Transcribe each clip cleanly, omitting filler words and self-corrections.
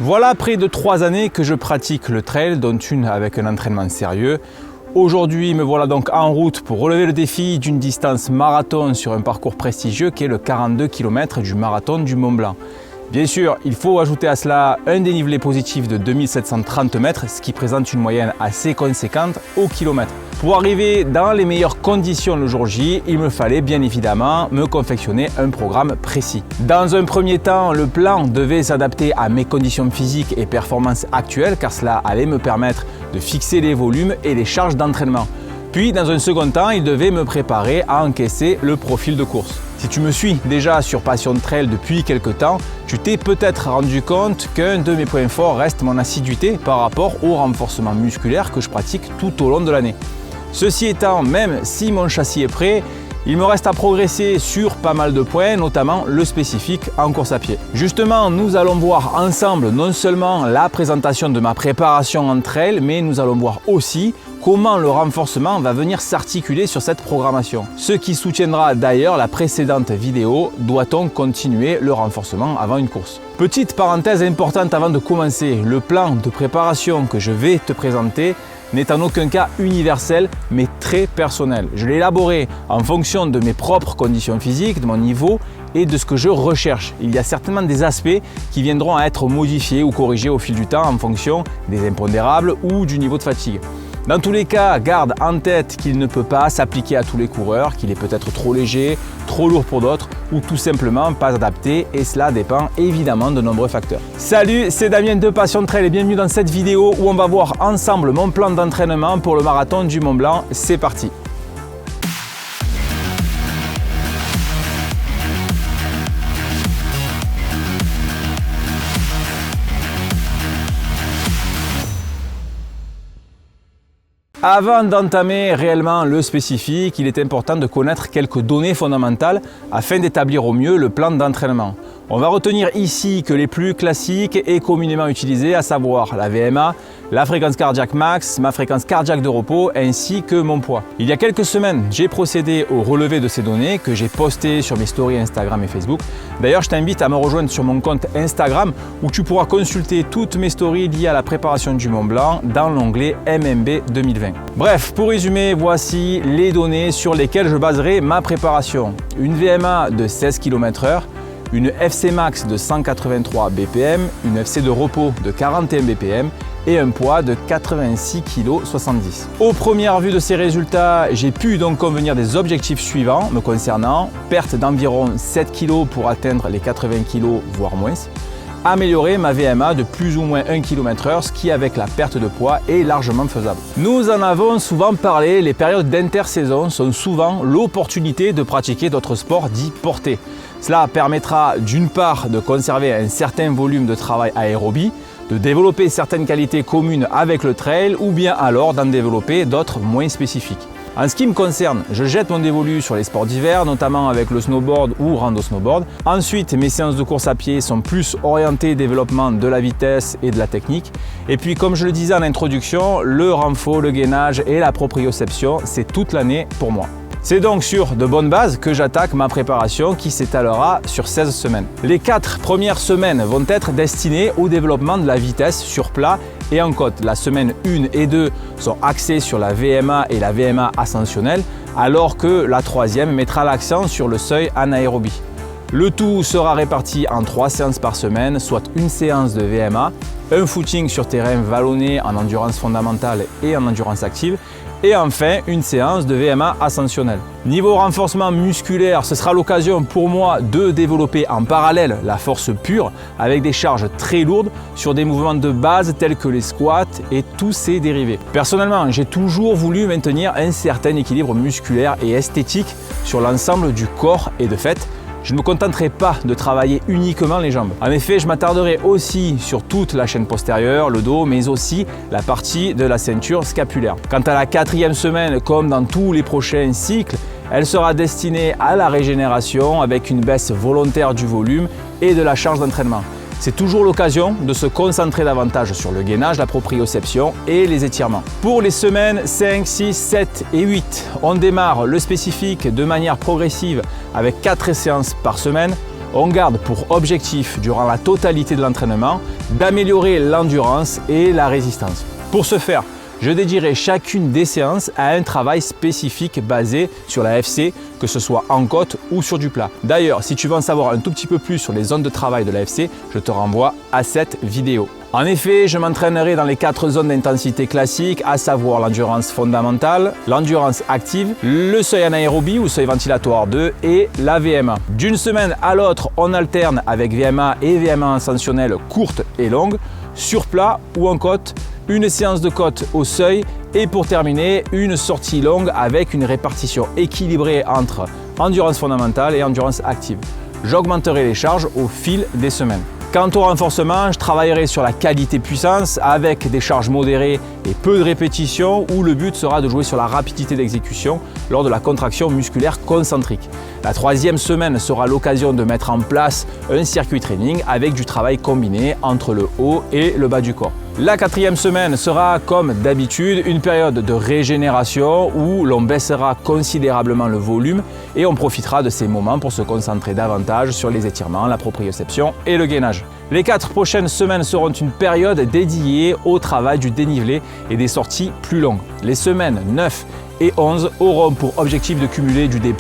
Voilà près de 3 années que je pratique le trail, dont une avec un entraînement sérieux. Aujourd'hui, me voilà donc en route pour relever le défi d'une distance marathon sur un parcours prestigieux qui est le 42 km du marathon du Mont Blanc. Bien sûr, il faut ajouter à cela un dénivelé positif de 2730 mètres, ce qui présente une moyenne assez conséquente au kilomètre. Pour arriver dans les meilleures conditions le jour J, il me fallait bien évidemment me confectionner un programme précis. Dans un premier temps, le plan devait s'adapter à mes conditions physiques et performances actuelles, car cela allait me permettre de fixer les volumes et les charges d'entraînement. Puis, dans un second temps, il devait me préparer à encaisser le profil de course. Si tu me suis déjà sur Passion Trail depuis quelques temps, tu t'es peut-être rendu compte qu'un de mes points forts reste mon assiduité par rapport au renforcement musculaire que je pratique tout au long de l'année. Ceci étant, même si mon châssis est prêt, il me reste à progresser sur pas mal de points, notamment le spécifique en course à pied. Justement, nous allons voir ensemble non seulement la présentation de ma préparation en trail, mais nous allons voir aussi comment le renforcement va venir s'articuler sur cette programmation. Ce qui soutiendra d'ailleurs la précédente vidéo, doit-on continuer le renforcement avant une course? Petite parenthèse importante avant de commencer, le plan de préparation que je vais te présenter n'est en aucun cas universel, mais très personnel. Je l'ai élaboré en fonction de mes propres conditions physiques, de mon niveau et de ce que je recherche. Il y a certainement des aspects qui viendront à être modifiés ou corrigés au fil du temps en fonction des impondérables ou du niveau de fatigue. Dans tous les cas, garde en tête qu'il ne peut pas s'appliquer à tous les coureurs, qu'il est peut-être trop léger, trop lourd pour d'autres ou tout simplement pas adapté, et cela dépend évidemment de nombreux facteurs. Salut, c'est Damien de Passion Trail et bienvenue dans cette vidéo où on va voir ensemble mon plan d'entraînement pour le marathon du Mont Blanc. C'est parti! Avant d'entamer réellement le spécifique, il est important de connaître quelques données fondamentales afin d'établir au mieux le plan d'entraînement. On va retenir ici que les plus classiques et communément utilisés, à savoir la VMA, la fréquence cardiaque max, ma fréquence cardiaque de repos ainsi que mon poids. Il y a quelques semaines, j'ai procédé au relevé de ces données que j'ai postées sur mes stories Instagram et Facebook. D'ailleurs, je t'invite à me rejoindre sur mon compte Instagram où tu pourras consulter toutes mes stories liées à la préparation du Mont Blanc dans l'onglet MMB 2020. Bref, pour résumer, voici les données sur lesquelles je baserai ma préparation. Une VMA de 16 km/h, une FC max de 183 BPM, une FC de repos de 41 BPM et un poids de 86,70 kg. Aux premières vues de ces résultats, j'ai pu donc convenir des objectifs suivants me concernant: perte d'environ 7 kg pour atteindre les 80 kg voire moins, améliorer ma VMA de plus ou moins 1 km/h, ce qui avec la perte de poids est largement faisable. Nous en avons souvent parlé, les périodes d'intersaison sont souvent l'opportunité de pratiquer d'autres sports dits portés. Cela permettra d'une part de conserver un certain volume de travail aérobie, de développer certaines qualités communes avec le trail ou bien alors d'en développer d'autres moins spécifiques. En ce qui me concerne, je jette mon dévolu sur les sports d'hiver, notamment avec le snowboard ou rando snowboard. Ensuite, mes séances de course à pied sont plus orientées développement de la vitesse et de la technique. Et puis, comme je le disais en introduction, le renfort, le gainage et la proprioception, c'est toute l'année pour moi. C'est donc sur de bonnes bases que j'attaque ma préparation qui s'étalera sur 16 semaines. Les 4 premières semaines vont être destinées au développement de la vitesse sur plat et en côte. La semaine 1 et 2 sont axées sur la VMA et la VMA ascensionnelle, alors que la troisième mettra l'accent sur le seuil anaérobie. Le tout sera réparti en 3 séances par semaine, soit une séance de VMA, un footing sur terrain vallonné en endurance fondamentale et en endurance active, et enfin une séance de VMA ascensionnelle. Niveau renforcement musculaire, ce sera l'occasion pour moi de développer en parallèle la force pure avec des charges très lourdes sur des mouvements de base tels que les squats et tous ses dérivés. Personnellement, j'ai toujours voulu maintenir un certain équilibre musculaire et esthétique sur l'ensemble du corps et de fait, je ne me contenterai pas de travailler uniquement les jambes. En effet, je m'attarderai aussi sur toute la chaîne postérieure, le dos, mais aussi la partie de la ceinture scapulaire. Quant à la 4e semaine, comme dans tous les prochains cycles, elle sera destinée à la régénération avec une baisse volontaire du volume et de la charge d'entraînement. C'est toujours l'occasion de se concentrer davantage sur le gainage, la proprioception et les étirements. Pour les semaines 5, 6, 7 et 8, on démarre le spécifique de manière progressive avec 4 séances par semaine. On garde pour objectif, durant la totalité de l'entraînement, d'améliorer l'endurance et la résistance. Pour ce faire, je dédierai chacune des séances à un travail spécifique basé sur la FC, que ce soit en côte ou sur du plat. D'ailleurs, si tu veux en savoir un tout petit peu plus sur les zones de travail de la FC, je te renvoie à cette vidéo. En effet, je m'entraînerai dans les 4 zones d'intensité classiques, à savoir l'endurance fondamentale, l'endurance active, le seuil anaérobie ou seuil ventilatoire 2 et la VMA. D'une semaine à l'autre, on alterne avec VMA et VMA ascensionnelle courte et longue, sur plat ou en côte, une séance de côte au seuil et pour terminer, une sortie longue avec une répartition équilibrée entre endurance fondamentale et endurance active. J'augmenterai les charges au fil des semaines. Quant au renforcement, je travaillerai sur la qualité puissance avec des charges modérées et peu de répétitions où le but sera de jouer sur la rapidité d'exécution lors de la contraction musculaire concentrique. La 3e semaine sera l'occasion de mettre en place un circuit training avec du travail combiné entre le haut et le bas du corps. La 4e semaine sera, comme d'habitude, une période de régénération où l'on baissera considérablement le volume et on profitera de ces moments pour se concentrer davantage sur les étirements, la proprioception et le gainage. Les 4 prochaines semaines seront une période dédiée au travail du dénivelé et des sorties plus longues. Les semaines 9 et 11 auront pour objectif de cumuler du D+,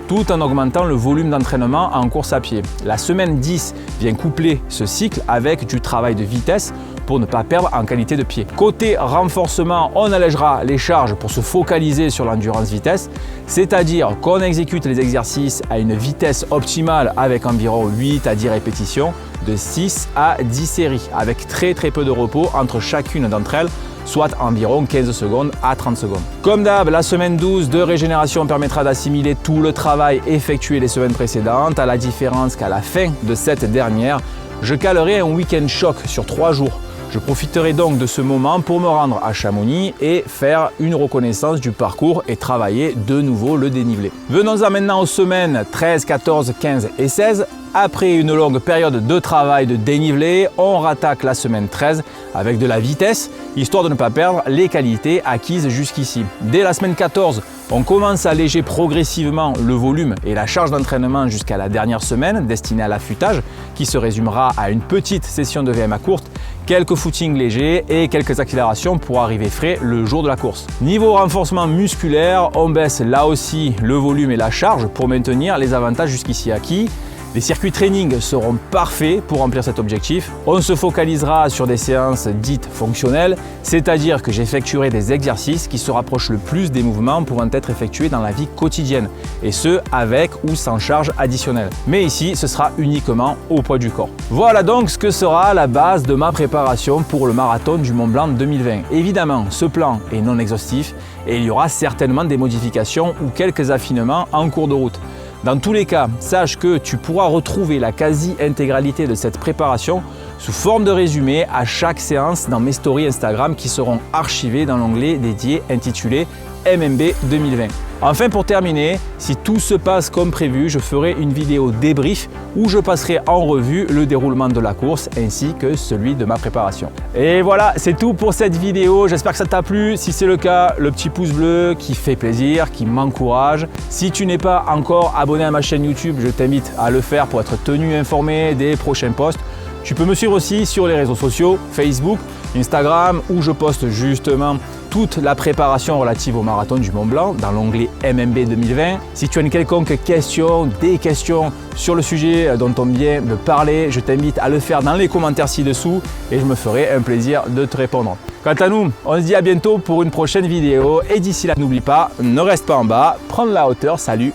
tout en augmentant le volume d'entraînement en course à pied. La semaine 10 vient coupler ce cycle avec du travail de vitesse pour ne pas perdre en qualité de pied. Côté renforcement, on allègera les charges pour se focaliser sur l'endurance vitesse, c'est-à-dire qu'on exécute les exercices à une vitesse optimale avec environ 8 à 10 répétitions de 6 à 10 séries, avec très peu de repos entre chacune d'entre elles, soit environ 15 secondes à 30 secondes. Comme d'hab, la semaine 12 de régénération permettra d'assimiler tout le travail effectué les semaines précédentes, à la différence qu'à la fin de cette dernière, je calerai un week-end choc sur 3 jours. Je profiterai donc de ce moment pour me rendre à Chamonix et faire une reconnaissance du parcours et travailler de nouveau le dénivelé. Venons-en maintenant aux semaines 13, 14, 15 et 16. Après une longue période de travail de dénivelé, on rattaque la semaine 13 avec de la vitesse, histoire de ne pas perdre les qualités acquises jusqu'ici. Dès la semaine 14, on commence à alléger progressivement le volume et la charge d'entraînement jusqu'à la dernière semaine destinée à l'affûtage, qui se résumera à une petite session de VMA courte, quelques footings légers et quelques accélérations pour arriver frais le jour de la course. Niveau renforcement musculaire, on baisse là aussi le volume et la charge pour maintenir les avantages jusqu'ici acquis. Les circuits training seront parfaits pour remplir cet objectif. On se focalisera sur des séances dites fonctionnelles, c'est-à-dire que j'effectuerai des exercices qui se rapprochent le plus des mouvements pouvant être effectués dans la vie quotidienne, et ce, avec ou sans charge additionnelle. Mais ici, ce sera uniquement au poids du corps. Voilà donc ce que sera la base de ma préparation pour le marathon du Mont Blanc 2020. Évidemment, ce plan est non exhaustif et il y aura certainement des modifications ou quelques affinements en cours de route. Dans tous les cas, sache que tu pourras retrouver la quasi-intégralité de cette préparation sous forme de résumé à chaque séance dans mes stories Instagram qui seront archivées dans l'onglet dédié intitulé MMB 2020. Enfin, pour terminer, si tout se passe comme prévu, je ferai une vidéo débrief où je passerai en revue le déroulement de la course ainsi que celui de ma préparation. Et voilà, c'est tout pour cette vidéo. J'espère que ça t'a plu. Si c'est le cas, le petit pouce bleu qui fait plaisir, qui m'encourage. Si tu n'es pas encore abonné à ma chaîne YouTube, je t'invite à le faire pour être tenu informé des prochains posts. Tu peux me suivre aussi sur les réseaux sociaux, Facebook, Instagram, où je poste justement toute la préparation relative au marathon du Mont Blanc dans l'onglet MMB 2020. Si tu as une quelconque question, des questions sur le sujet dont on vient de parler, je t'invite à le faire dans les commentaires ci-dessous et je me ferai un plaisir de te répondre. Quant à nous, on se dit à bientôt pour une prochaine vidéo et d'ici là, n'oublie pas, ne reste pas en bas, prends de la hauteur, salut,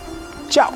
ciao!